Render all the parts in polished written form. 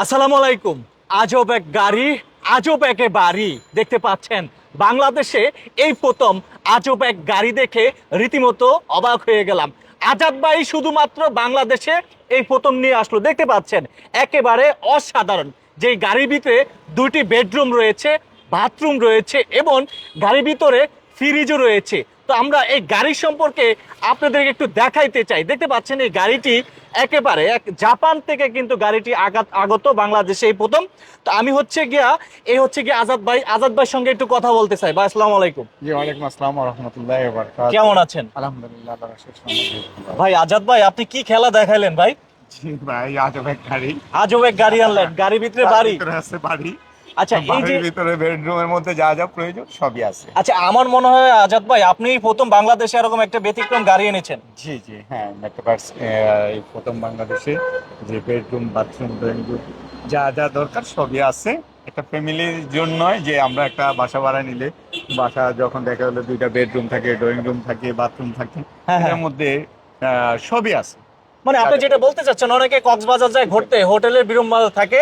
আসসালামু আলাইকুম। আজব এক গাড়ি, আজব একে বাড়ি। দেখতে পাচ্ছেন বাংলাদেশে এই প্রথম আজব এক গাড়ি দেখে রীতিমতো অবাক হয়ে গেলাম। আজাদ ভাই শুধুমাত্র বাংলাদেশে এই প্রথম নিয়ে আসলো। দেখতে পাচ্ছেন একেবারে অসাধারণ। যে গাড়ির ভিতরে দুটি বেডরুম রয়েছে, বাথরুম রয়েছে এবং গাড়ির ভিতরে ফ্রিজও রয়েছে। তো আমরা এই গাড়ি সম্পর্কে আপনাদেরকে একটু দেখাইতে চাই। দেখতে পাচ্ছেন এই গাড়িটি একেবারে এক জাপান থেকে কিন্তু গাড়িটি আগত বাংলাদেশে এই প্রথম। তো আমি হচ্ছে গিয়া আজাদ ভাইয়ের সঙ্গে একটু কথা বলতে চাই। ভাই আসসালামু আলাইকুম। জি ওয়ালাইকুম আসসালাম ওয়া রাহমাতুল্লাহি ওয়া বারাকাতুহু। কেমন আছেন? আলহামদুলিল্লাহ আল্লাহর অশেষ রহমতে। ভাই আজাদ ভাই আপনি কি খেলা দেখাইলেন ভাই? জি ভাই আজব এক গাড়ি। আজব এক গাড়ি আনলেন, গাড়ির ভিতরে তার বাড়ি। ভিতরে আছে বাড়ি। আচ্ছা এই যে বাড়ির ভিতরে বেডরুমের মধ্যে যা যা প্রয়োজন সবই আছে। আচ্ছা আমার মনে হয় আজাদ ভাই আপনি প্রথম বাংলাদেশে এরকম একটা ব্যতিক্রম গাড়ি এনেছেন। জি জি হ্যাঁ মেটাভার্স এই প্রথম বাংলাদেশে যে বেডরুম বাথরুম ড্রয়িং রুম যা যা দরকার সবই আছে। একটা ফ্যামিলির জন্য যে আমরা একটা বাসা ভাড়া নিলে বাসা যখন দেখা গেলো দুইটা বেডরুম থাকে ড্রয়িং রুম থাকে বাথরুম থাকে হ্যাঁ, হ্যাঁ। এর মধ্যে সবই আছে। মানে আপনি যেটা বলতে চাচ্ছেন অনেকে কক্সবাজার যায় ঘুরতে, হোটেলের বিড়ম্বনা থাকে,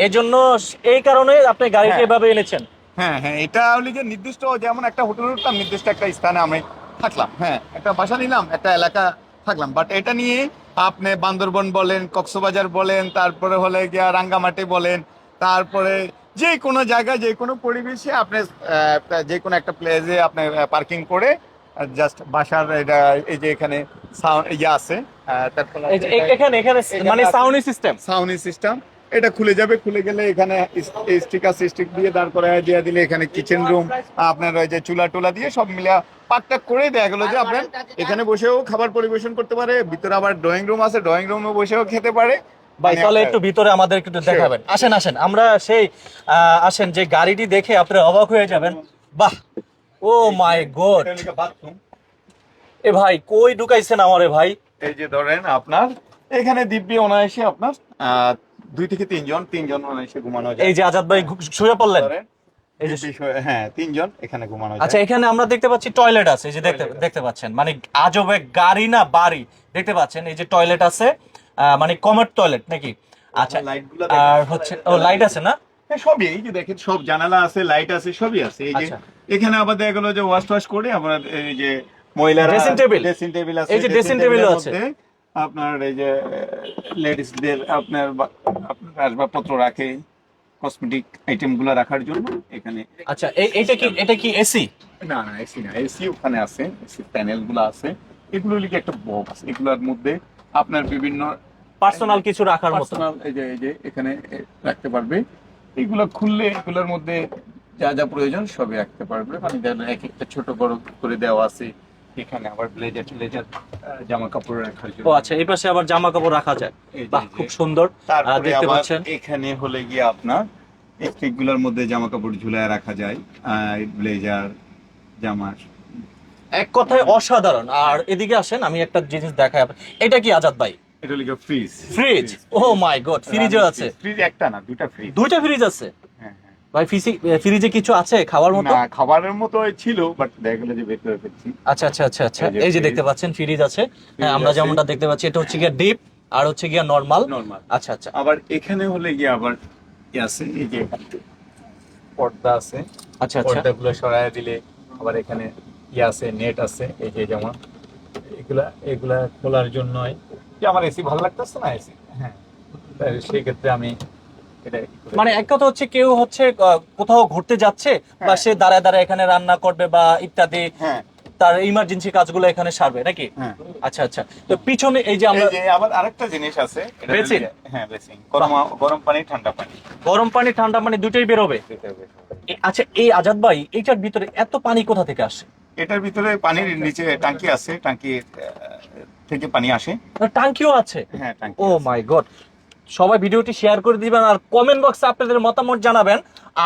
এই জন্য এই কারণে আপনি গাড়িটি হ্যাঁ। এভাবে এনেছেন। হ্যাঁ হ্যাঁ এটা হলে যে নির্দিষ্ট যেমন একটা হোটেল উঠলাম নির্দিষ্ট একটা স্থানে আমি থাকলাম, হ্যাঁ একটা বাসা নিলাম একটা এলাকা থাকলাম, বাট এটা নিয়ে আপনি বান্দরবন বলেন কক্সবাজার বলেন তারপরে হলে গিয়া রাঙ্গামাটি বলেন তারপরে যে কোনো জায়গায় যে কোনো পরিবেশে আপনি যে কোনো একটা প্লেসে আপনি পার্কিং করে জাস্ট বাসার এটা এই যে এখানে সাউন্ড ইয়ে আছে তারপরে এই যে এখানে এখানে মানে সাউন্ড সিস্টেম। সাউন্ড সিস্টেম এটা খুলে যাবে, খুলে গেলে এখানে স্টিক দিয়ে দাঁড় করায় দিয়ে দিলে এখানে কিচেন রুম আপনার ওই যে চুলা টুলা দিয়ে সব মিলে পাকটাক করে দেখা গেলো যে আপনার এখানে বসেও খাবার পরিবেশন করতে পারে, ভিতরে আবার ড্রয়িং রুম আছে ড্রয়িং রুমে বসেও খেতে পারে। ভাই মানে চলে একটু ভিতরে আমাদের একটু দেখাবেন। আসেন আসেন আমরা সেই আসেন যে গাড়িটি দেখে আপনারা অবাক হয়ে যাবেন। বাহ, ও মাই গড। বাথরুম এ ভাই কই ঢুকাইছেন আমারে ভাই? এই যে ধরেন আপনার এখানে দিব্যি অনায়াসে আপনার 2 থেকে 3 জন অনায়াসে ঘুমানো যায়। এই যে আজাদ ভাই শুয়ে পড়লেন। ধরেন, এই যে হ্যাঁ 3 জন এখানে ঘুমানো যায়। আচ্ছা এখানে আমরা দেখতে পাচ্ছি টয়লেট আছে, এই যে দেখতে Toilet আছে। দেখতে পাচ্ছেন মানে আজব এক গাড়ি না বাড়ি। দেখতে পাচ্ছেন এই যে টয়লেট আছে, মানে কমোড টয়লেট নাকি? আচ্ছা লাইটগুলো আর হচ্ছে ও লাইট আছে না? হ্যাঁ সবই এই যে দেখেন সব জানালা আছে লাইট আছে সবই আছে। এই যে আচ্ছা। এখানে আবার দেখা গেলো যে ওয়াশ করে আমরা এই যে মহিলারা Dressing table? ড্রেসিং টেবিল আছে, এই যে dressing table ও আছে। আপনার এই যে লেডিসদের আপনার আপনার আসবাবপত্র রাখে কসমেটিক আইটেম গুলো রাখার জন্য এখানে। আচ্ছা এটা কি এসি? না না এসি না, এসি ওখানে আছে, এসি প্যানেল গুলো আছে, এগুলো লিখে একটা বক্স এগুলোর মধ্যে আপনার বিভিন্ন পার্সোনাল কিছু রাখার মতো। পার্সোনাল এই যে এখানে রাখতে পারবে। এগুলো খুললে এগুলোর মধ্যে যা যা প্রয়োজন সবই রাখতে পারবে, মানে এক একটা ছোট বড় করে দেওয়া আছে। এখানে আবার ব্লেজার জামা কাপড় রাখার জন্য। ও আচ্ছা এই পাশে আবার জামা কাপড় রাখা যায়। এই যে, বাহ এই যে। খুব সুন্দর। তারপরে দেখতে আবার পাচ্ছেন এখানে হলে গিয়ে আপনার স্টিকগুলোর মধ্যে জামা কাপড় ঝুলায় রাখা যায়, ব্লেজার জামা। এক কথায় অসাধারণ। আর এদিকে আসেন আমি একটা জিনিস দেখাই এটা কি আজাদ ভাই? এটা লিখে ফ্রিজ। ফ্রিজ? ও মাই গড, ফ্রিজও আছে। ফ্রিজ একটা না দুইটা ফ্রিজ। দুইটা ফ্রিজ আছে? হ্যাঁ হ্যাঁ। ভাই ফ্রিজে কিছু আছে খাওয়ার মতো? না খাবারের মতো ছিল বাট দেখা গেল যে বের করে ফেলছি। আচ্ছা আচ্ছা আচ্ছা আচ্ছা এই যে এই যে fridge। দেখতে পাচ্ছেন ফ্রিজ আছে। হ্যাঁ আমরা আছে। যেমনটা দেখতে পাচ্ছি এটা হচ্ছে গিয়া ডিপ আর হচ্ছে গিয়া নরমাল। নরমাল। আচ্ছা আচ্ছা আবার এখানে হলে গিয়ে আবার আছে এই যে পর্দা আছে, আচ্ছা আচ্ছা পর্দাগুলো সরায় দিলে আবার এখানে আছে নেট আছে। এই যে যেমন এগুলা খোলার জন্য যে আমার এসি ভালো লাগতেছে না এসি, হ্যাঁ তাই সেই ক্ষেত্রে আমি এটা মানে এক কথা হচ্ছে কেউ হচ্ছে কোথাও ঘুরতে যাচ্ছে বা হ্যাঁ। সে দাঁড়ায় দাঁড়ায় এখানে রান্না করবে বা ইত্যাদি হ্যাঁ তার ইমার্জেন্সি কাজগুলো এখানে সারবে নাকি? হ্যাঁ। আচ্ছা আচ্ছা তো পিছনে এই যে আমরা এই যে আবার আরেকটা জিনিস আছে এটা বেসিন? হ্যাঁ বেসিন, গরম পানি ঠান্ডা পানি গরম পানি ঠান্ডা পানি দুটোই বেরোবে? দিতে হবে। আচ্ছা এই আজাদ ভাই এইটার ভিতরে এত পানি কোথা থেকে আসে? এটার ভিতরে পানির নিচে টাঙ্কি আছে, টাঙ্কি থেকে পানি আসে। টাঙ্কিও আছে? হ্যাঁ টাঙ্কি ও আছে। মাই গড। সবাই ভিডিওটি শেয়ার করে দিবেন আর কমেন্ট বক্সে আপনাদের মতামত জানাবেন।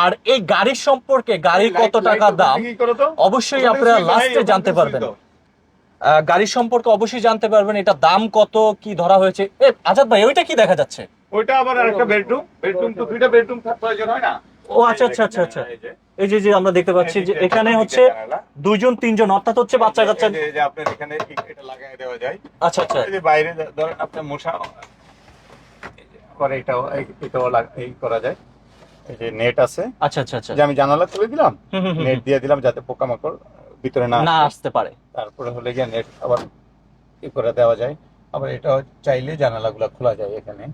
আর এই গাড়ির সম্পর্কে গাড়ি কত টাকা দাম অবশ্যই আপনারা লাস্টে জানতে পারবেন। গাড়ির সম্পর্কে অবশ্যই জানতে পারবেন এটা দাম কত কি ধরা হয়েছে। আজাদ ভাই ওইটা কি দেখা যাচ্ছে? ওইটা আবার আরেকটা বেডরুম তো দুইটা বেডরুম প্রয়োজন হয় না। ও আচ্ছা আচ্ছা আচ্ছা আচ্ছা এই যে আমরা দেখতে পাচ্ছি যে এখানে হচ্ছে 2-3 জন অর্থাৎ হচ্ছে বাচ্চা কাচ্চা। এই যে আপনার এখানে এটা লাগায় দেওয়া যায়। আচ্ছা আচ্ছা এই যে বাইরে ধরেন আপনার মশা করে এটাও এই করা যায়। এই যে নেট আছে, আচ্ছা আচ্ছা আচ্ছা। যে আমি জানালা খুলে দিলাম, হুম, হুম, হুম, নেট দিয়ে দিলাম যাতে পোকামাকড় ভিতরে না না আসে। আসতে পারে। তারপরে হলে গিয়ে নেট আবার করে দেওয়া যায়। আবার এটাও চাইলে জানালাগুলো খোলা যায় এখানে।